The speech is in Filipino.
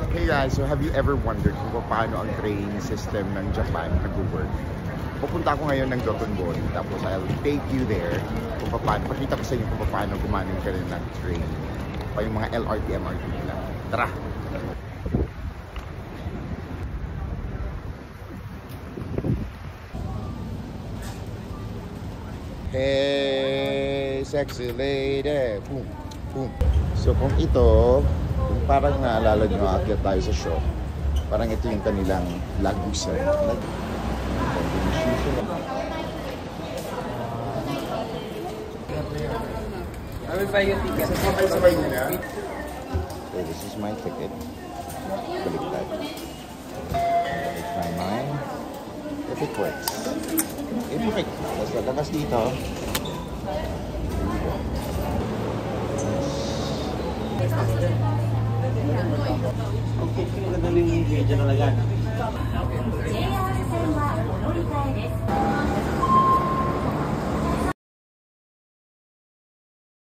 Hey guys, so have you ever wondered kung paano ang train system ng Japan nag-work? Pupunta ako ngayon ng Dotonbori, tapos I'll take you there kung paano, pakita ko sa inyo kung paano gumana yung kanila ng train. Pa yung mga LRT, MRT nila. Tara! Hey, sexy lady! Boom! Boom! So kung ito, kung parang naalala nyo, aakyat tayo sa show. Parang ito yung kanilang lagusan. I will buy your ticket. Sabay-sabay nyo na. Okay, this is my ticket. Baliktad. It's my mind. If it works. If it works. Tapos lalabas dito. Okay, maganda yung video na lagan.